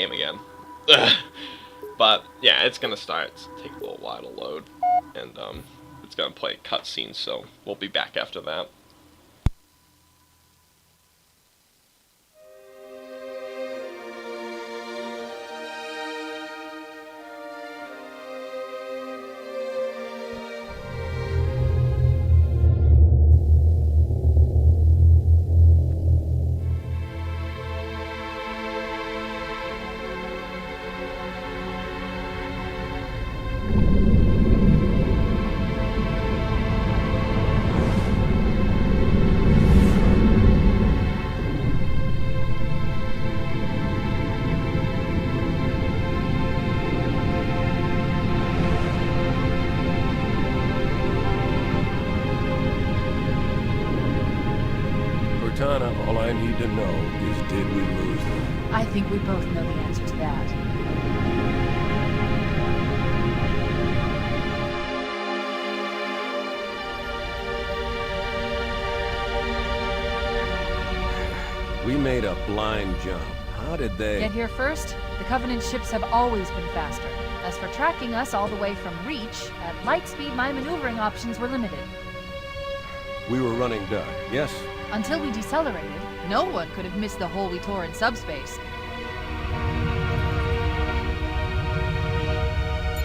game again. Ugh. But yeah, it's gonna start. It's take a little while to load, and it's gonna play cutscenes. So we'll be back after that. Cortana, all I need to know is did we lose them? I think we both know the answer to that. We made a blind jump. How did they... Get here first? The Covenant ships have always been faster. As for tracking us all the way from Reach, at light speed my maneuvering options were limited. We were running dark, yes? Until we decelerated, no one could have missed the hole we tore in subspace.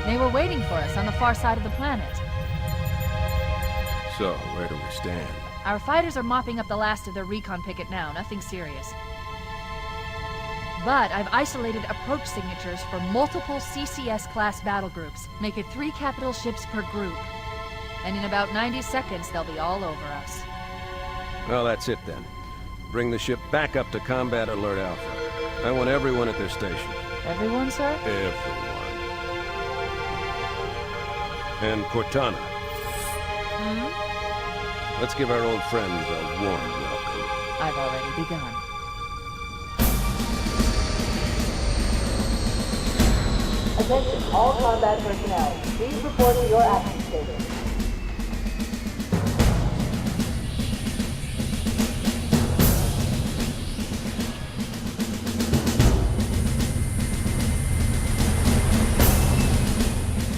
They were waiting for us on the far side of the planet. So, where do we stand? Our fighters are mopping up the last of their recon picket now, nothing serious. But I've isolated approach signatures for multiple CCS-class battle groups. Make it 3 capital ships per group. And in about 90 seconds, they'll be all over us. Well, that's it then. Bring the ship back up to Combat Alert Alpha. I want everyone at their stations. Everyone, sir? Everyone. And Cortana. Hmm? Let's give our old friends a warm welcome. I've already begun. Attention, all combat personnel. Please report to your action station.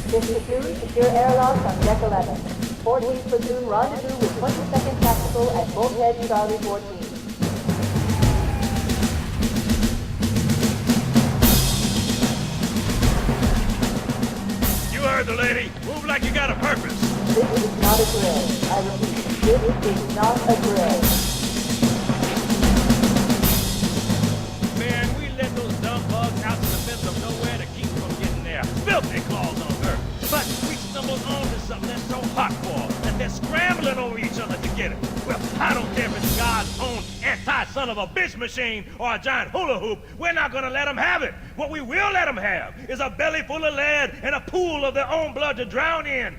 This platoon, secure airlocks on deck 11. 14th platoon rendezvous with 22nd Tactical at Bulkhead Charlie 14. You heard the lady. Move like you got a purpose. This is not a drill. I repeat, this is not a drill. Man, we let those dumb bugs out to the middle of nowhere to keep from getting their filthy claws on her. But we stumbled onto something they're so hot for, and they're scrambling over each other to get it. Well, I don't care if it's God's own anti-son of a bitch machine or a giant hula hoop. We're not gonna let them have it. What we will let them have is a belly full of lead and a pool of their own blood to drown in.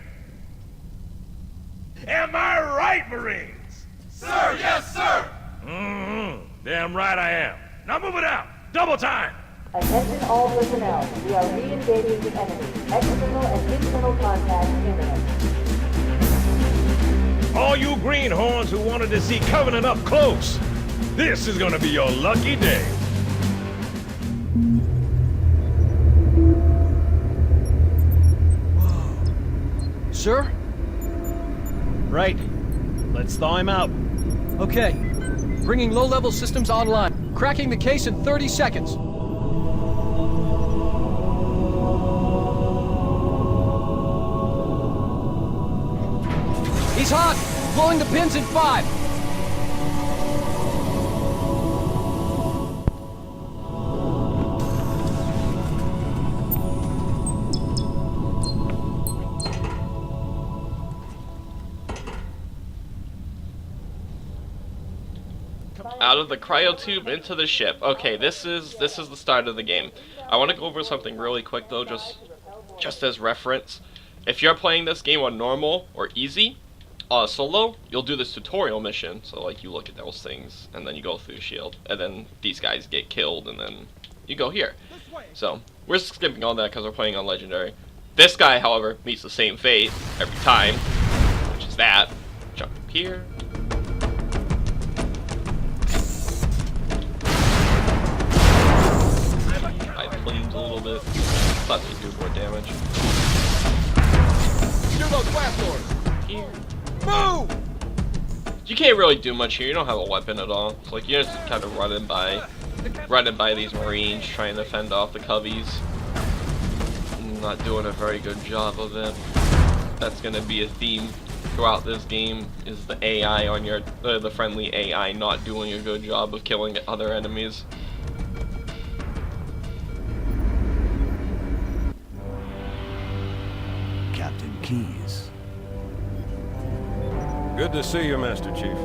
Am I right, Marines? Sir, yes, sir! Mm-hmm. Damn right I am. Now move it out. Double time. Attention all personnel. We are re-engaging the enemy. External and internal contact imminent. All you greenhorns who wanted to see Covenant up close, this is gonna be your lucky day. Sir? Right. Let's thaw him out. Okay. Bringing low-level systems online. Cracking the case in 30 seconds. He's hot! Blowing the pins in 5! Out of the cryotube into the ship. Okay, this is the start of the game. I want to go over something really quick though, just as reference. If you're playing this game on normal or easy, solo, you'll do this tutorial mission. So like you look at those things and then you go through shield, and then these guys get killed, and then you go here. So we're skipping all that because we're playing on legendary. This guy, however, meets the same fate every time, which is that. Jump up here. seems a little bit. Thought they do more damage. Steer those blast doors! Here. Move! You can't really do much here. You don't have a weapon at all. So like you're just kind of running by these Marines trying to fend off the Cubbies. Not doing a very good job of it. That's gonna be a theme throughout this game. Is the AI on your the friendly AI not doing a good job of killing other enemies. Captain Keyes. Good to see you, Master Chief.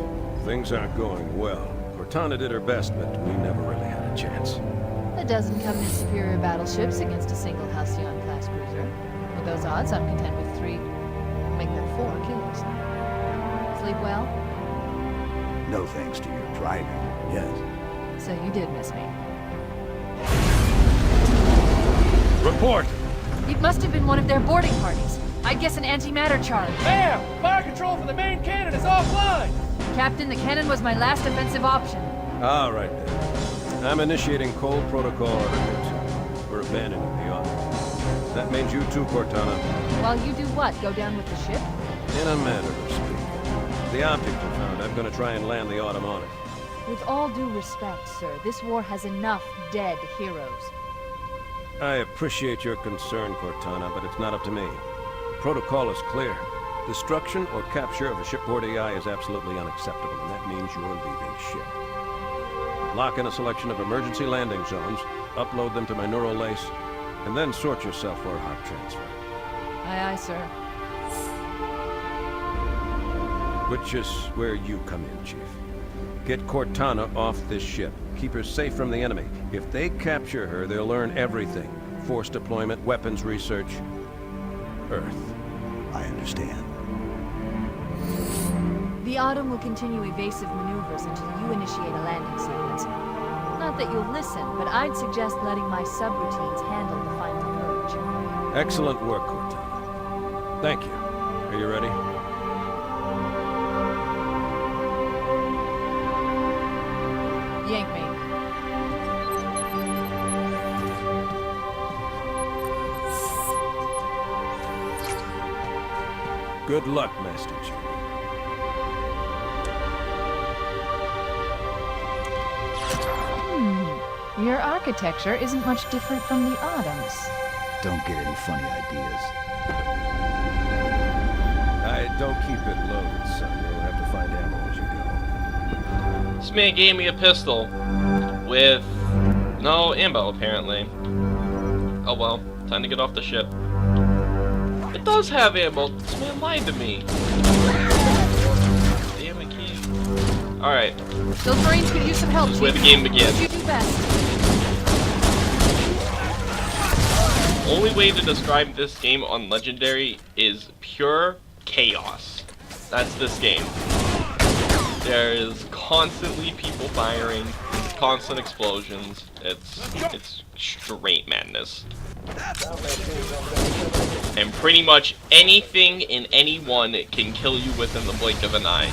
Things aren't going well. Cortana did her best, but we never really had a chance. A dozen Covenant superior battleships against a single Halcyon-class cruiser. With those odds, I'm content with 3. Make that 4 kills. Sleep well? No thanks to your driving, yes. So you did miss me. Report! It must have been one of their boarding parties. I'd guess an antimatter charge. Ma'am! Fire control for the main cannon is offline! Captain, the cannon was my last offensive option. All right, then. I'm initiating cold protocol order 2. We're abandoning the Autumn. That means you too, Cortana. While you do what? Go down with the ship? In a manner of speaking. The object you found, I'm gonna try and land the Autumn on it. With all due respect, sir, this war has enough dead heroes. I appreciate your concern, Cortana, but it's not up to me. The protocol is clear. Destruction or capture of a shipboard AI is absolutely unacceptable, and that means you're leaving ship. Lock in a selection of emergency landing zones, upload them to my neural lace, and then sort yourself for a heart transfer. Aye, aye, sir. Which is where you come in, Chief. Get Cortana off this ship. Keep her safe from the enemy. If they capture her, they'll learn everything. Force deployment, weapons research, Earth. I understand. The Autumn will continue evasive maneuvers until you initiate a landing sequence. Not that you'll listen, but I'd suggest letting my subroutines handle the final purge. Excellent work, Cortana. Thank you. Are you ready? Yank me. Good luck, Master Chief. Your architecture isn't much different from the Autumn's. Don't get any funny ideas. I don't keep it loaded, son. You'll have to find ammo as you go. This man gave me a pistol with no ammo, apparently. Oh well, time to get off the ship. It does have ammo. This man lied to me. Damn it, Key. Alright, Those Marines could use some help, this is where the Chief. game begins. You do best. Only way to describe this game on Legendary is pure chaos. That's this game. There is constantly people firing, constant explosions. It's straight madness. And pretty much anything and anyone can kill you within the blink of an eye.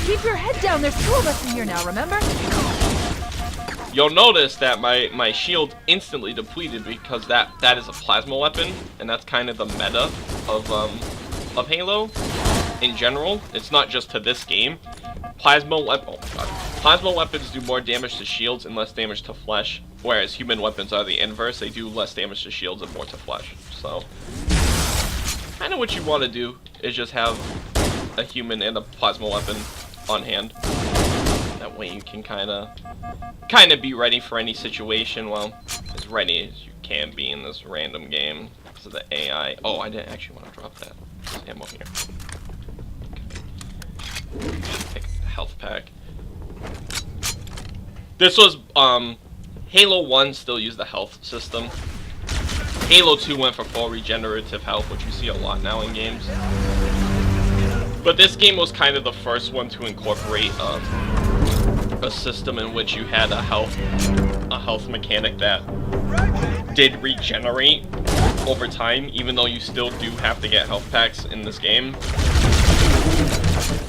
Keep your head down. There's 2 of us in here now, remember? You'll notice that my shield instantly depleted because that is a plasma weapon, and that's kind of the meta of Halo in general. It's not just to this game. Plasma weapons do more damage to shields and less damage to flesh, whereas human weapons are the inverse. They do less damage to shields and more to flesh. So, kind of what you want to do is just have a human and a plasma weapon on hand. That way you can kind of be ready for any situation. Well, as ready as you can be in this random game because of the AI. Oh, I didn't actually want to drop that. There's ammo here. Okay. Pick the health pack. This was Halo 1 still used the health system. Halo 2 went for full regenerative health, which you see a lot now in games. But this game was kind of the first one to incorporate a system in which you had a health mechanic that did regenerate over time, even though you still do have to get health packs in this game.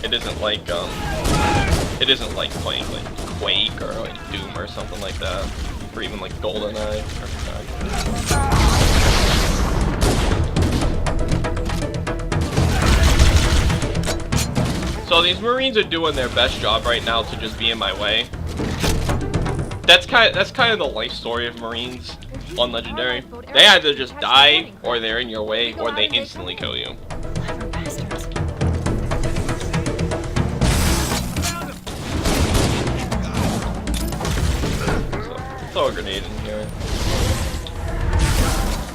It isn't like playing like Quake or like Doom or something like that. or even like GoldenEye. So these Marines are doing their best job right now to just be in my way. That's kind of the life story of Marines on Legendary. They either just die, or they're in your way, or they instantly kill you. Throw a grenade in here.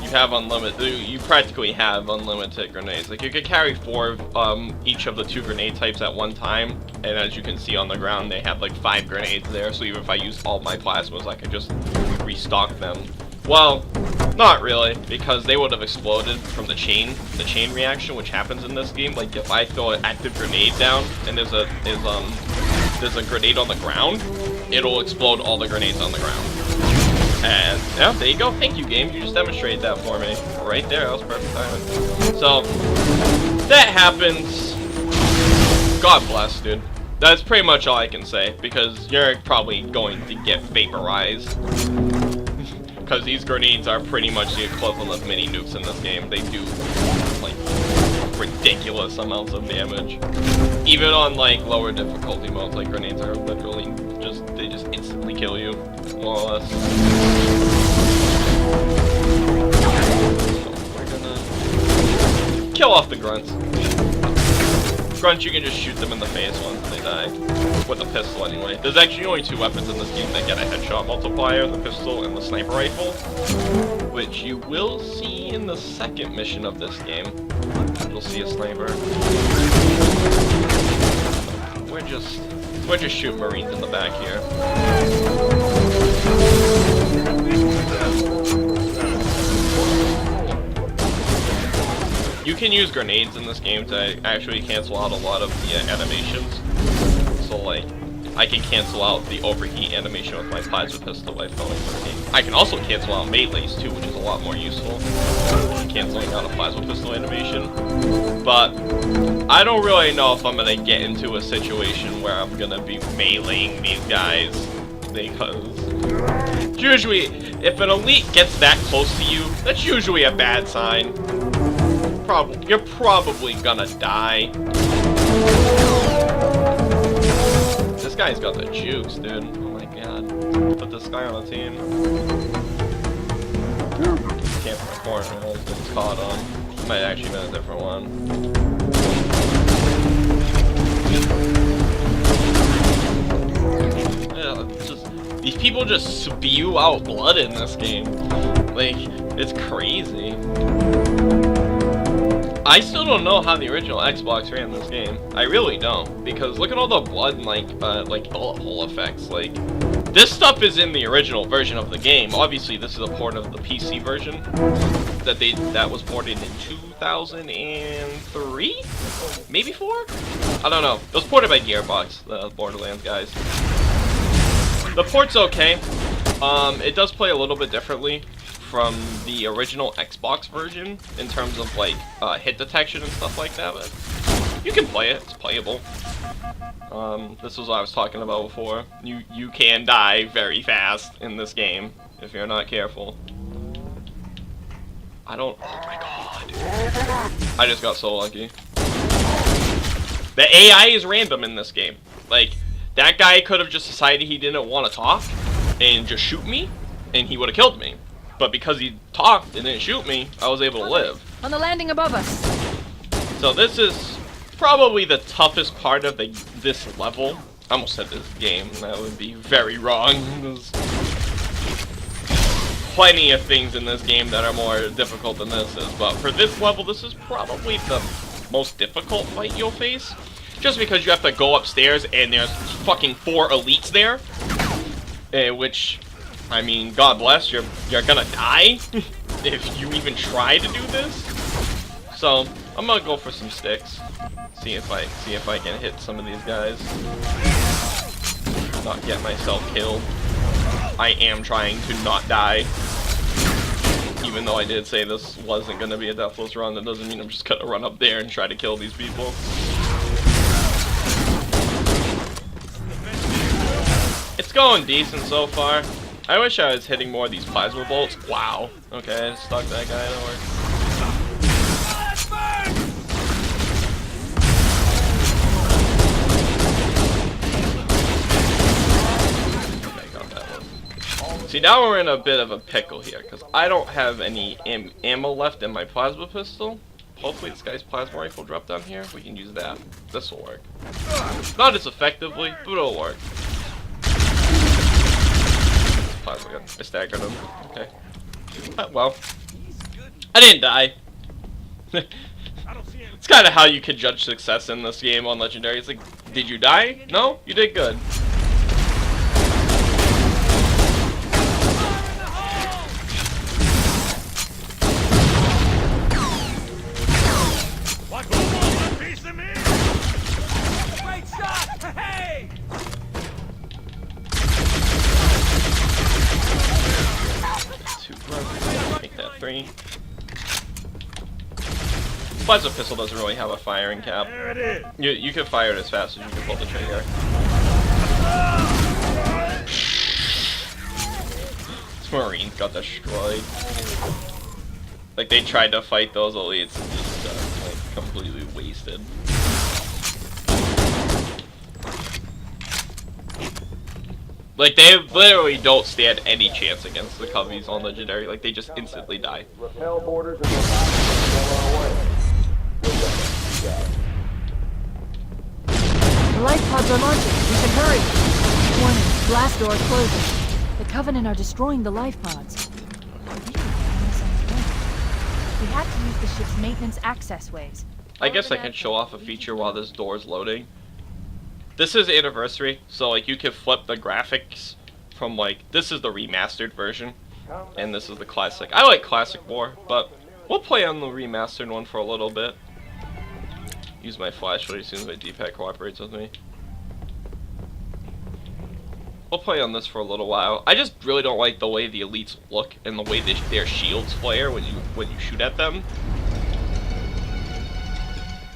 You have unlimited. You practically have unlimited grenades. Like you could carry 4 of each of the 2 grenade types at one time, and as you can see on the ground, they have like 5 grenades there. So even if I use all my plasmas, I could just restock them. Well, not really, because they would have exploded from the chain reaction, which happens in this game. Like if I throw an active grenade down and there's a grenade on the ground, it'll explode all the grenades on the ground. And yeah, there you go. Thank you, game. You just demonstrated that for me right there. That was perfect timing. So that happens. God bless, dude. That's pretty much all I can say, because you're probably going to get vaporized. Because these grenades are pretty much the equivalent of mini nukes in this game. They do like ridiculous amounts of damage. Even on like lower difficulty modes, like grenades are literally they just instantly kill you, more or less. So we're gonna kill off the grunts. Grunts, you can just shoot them in the face once they die. With a pistol anyway. There's actually only 2 weapons in this game that get a headshot multiplier, the pistol and the sniper rifle. Which you will see in the second mission of this game. You'll see a sniper. We're just shooting Marines in the back here. You can use grenades in this game to actually cancel out a lot of the animations. So like, I can cancel out the overheat animation with my plasma pistol by throwing grenades. I can also cancel out melees too, which is a lot more useful. Canceling out a plasma pistol animation. But I don't really know if I'm gonna get into a situation where I'm gonna be meleeing these guys, because usually if an elite gets that close to you, that's usually a bad sign. You're probably gonna die. This guy's got the jukes, dude. Oh my god. Put this guy on a team. Can't from the corner, it's caught on. Might actually been a different one. Yeah, these people just spew out blood in this game. Like, it's crazy. I still don't know how the original Xbox ran this game. I really don't, because look at all the blood and like bullet hole effects. Like, this stuff is in the original version of the game. Obviously, this is a port of the PC version that was ported in 2003, maybe 4. I don't know. It was ported by Gearbox, the Borderlands guys. The port's okay. It does play a little bit differently from the original Xbox version in terms of like hit detection and stuff like that, but you can play it. It's playable. This was what I was talking about before. You can die very fast in this game if you're not careful. Oh my god. I just got so lucky. The AI is random in this game. Like, that guy could have just decided he didn't want to talk and just shoot me, and he would have killed me. But because he talked and didn't shoot me, I was able to live. On the landing above us. So this is probably the toughest part of this level. I almost said this game. That would be very wrong. There's plenty of things in this game that are more difficult than this is. But for this level, this is probably the most difficult fight you'll face. Just because you have to go upstairs and there's fucking 4 elites there. Which... I mean, God bless, you're gonna die if you even try to do this. So I'm gonna go for some sticks. See if I can hit some of these guys. Not get myself killed. I am trying to not die. Even though I did say this wasn't gonna be a deathless run, that doesn't mean I'm just gonna run up there and try to kill these people. It's going decent so far. I wish I was hitting more of these plasma bolts. Wow. Okay, I stuck that guy. Don't worry. Okay, got that one. See, now we're in a bit of a pickle here, because I don't have any ammo left in my plasma pistol. Hopefully this guy's plasma rifle dropped down here. We can use that. This will work. Not as effectively, but it'll work. Plasma gun. I staggered him. Okay. Well, I didn't die. It's kind of how you could judge success in this game on Legendary. It's like, did you die? No? You did good. Make that 3. Plasma pistol doesn't really have a firing cap. You can fire it as fast as you can pull the trigger. This Marine got destroyed. Like, they tried to fight those elites and just got like completely wasted. Like, they literally don't stand any chance against the Coveys on Legendary. Like, they just instantly die. Repel borders and well away. The life pods are launching. We should hurry. Warning, blast door closing. The Covenant are destroying the life pods. We have to use the ship's maintenance access ways. I guess I can show off a feature while this door's loading. This is Anniversary, so like you can flip the graphics from like, this is the remastered version, and this is the classic. I like classic more, but we'll play on the remastered one for a little bit. Use my flashlight as soon as my D-pad cooperates with me. We'll play on this for a little while. I just really don't like the way the elites look and the way their shields flare when you shoot at them.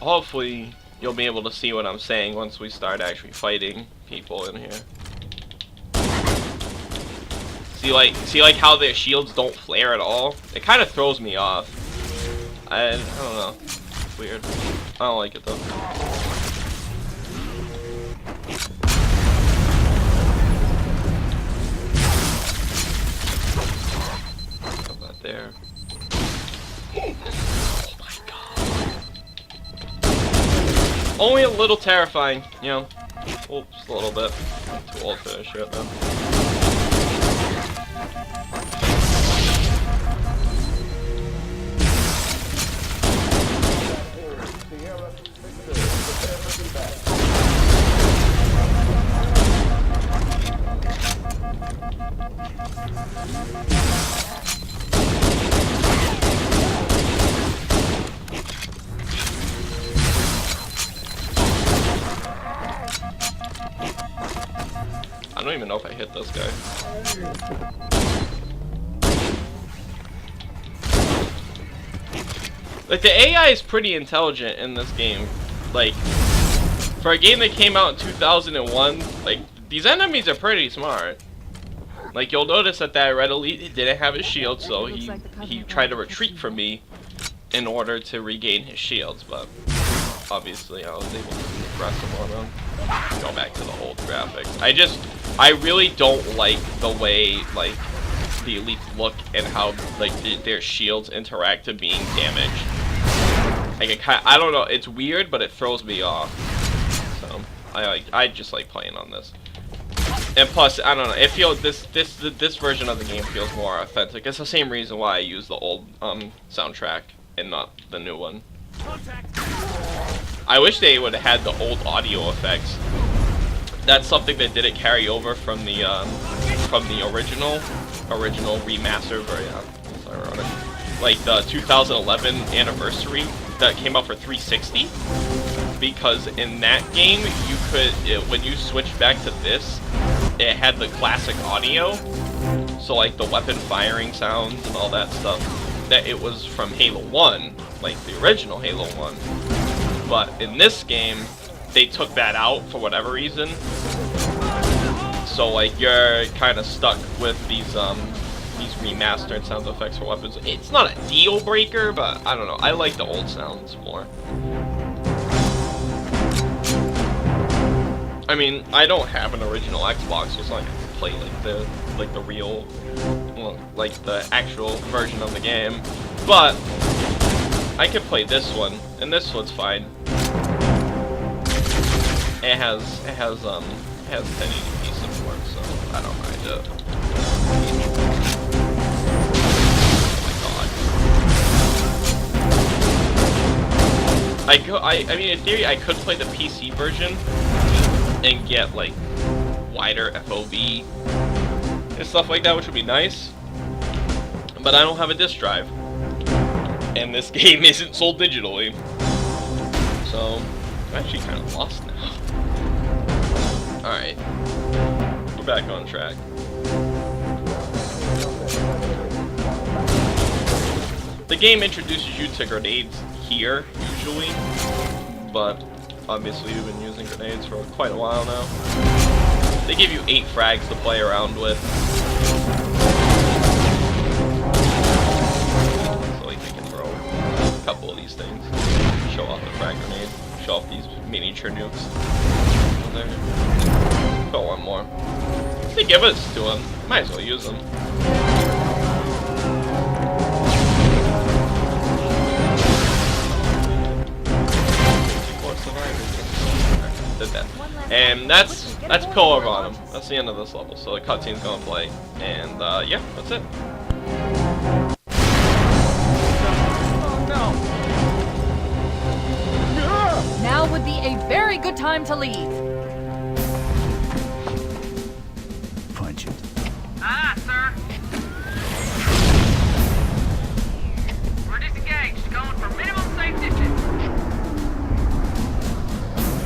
Hopefully you'll be able to see what I'm saying once we start actually fighting people in here. See like how their shields don't flare at all? It kind of throws me off. I don't know. It's weird. I don't like it though. Put that there. Only a little terrifying, you know. Oh, just a little bit. Too old for this shit, man. I don't even know if I hit this guy. Like, the AI is pretty intelligent in this game. Like, for a game that came out in 2001, like, these enemies are pretty smart. Like, you'll notice that Red Elite didn't have his shield, so he tried to retreat from me in order to regain his shields, but obviously I was able to press him on him. Go back to the old graphics. I really don't like the way, like, the elites look and how, like, their shields interact to being damaged. Like, I don't know, it's weird, but it throws me off. So, I just like playing on this. And plus, I don't know, it feels, this version of the game feels more authentic. It's the same reason why I use the old, soundtrack and not the new one. I wish they would have had the old audio effects. That's something that didn't carry over from the original remaster version. That's ironic. Like the 2011 anniversary that came out for 360. Because in that game, you could, when you switched back to this, it had the classic audio. So like the weapon firing sounds and all that stuff. That it was from Halo 1, like the original Halo 1. But in this game, they took that out for whatever reason. So like you're kind of stuck with these remastered sound effects for weapons. It's not a deal breaker, but I don't know. I like the old sounds more. I mean, I don't have an original Xbox, so it's not like I can play like the real, well, like the actual version of the game. But I can play this one, and this one's fine. It has 1080p support, so I don't mind it. Oh my god. I mean, in theory, I could play the PC version and get like wider FOV and stuff like that, which would be nice. But I don't have a disc drive, and this game isn't sold digitally, so I'm actually kind of lost now. Alright, we're back on track. The game introduces you to grenades here, usually, but obviously we've been using grenades for quite a while now. They give you 8 frags to play around with. So like they can throw a couple of these things. Show off the frag grenade. Show off these miniature nukes. There. Put one more. They give us to them. Might as well use them. Did that. And that's Pillar Bottom. That's the end of this level. So the cutscene's gonna play. And yeah, that's it. Now would be a very good time to leave. Punch it. Aye, sir. We're disengaged, going for minimum safe distance.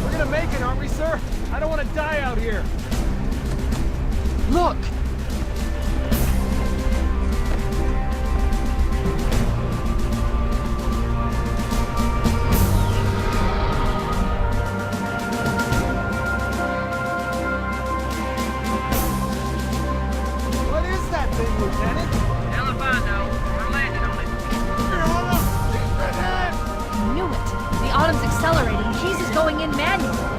We're gonna make it, aren't we, sir? I don't want to die out here. Look! What is that thing, Lieutenant? Hell if I know. We're landing on it. I knew it. The Autumn's accelerating. Keys is going in manually.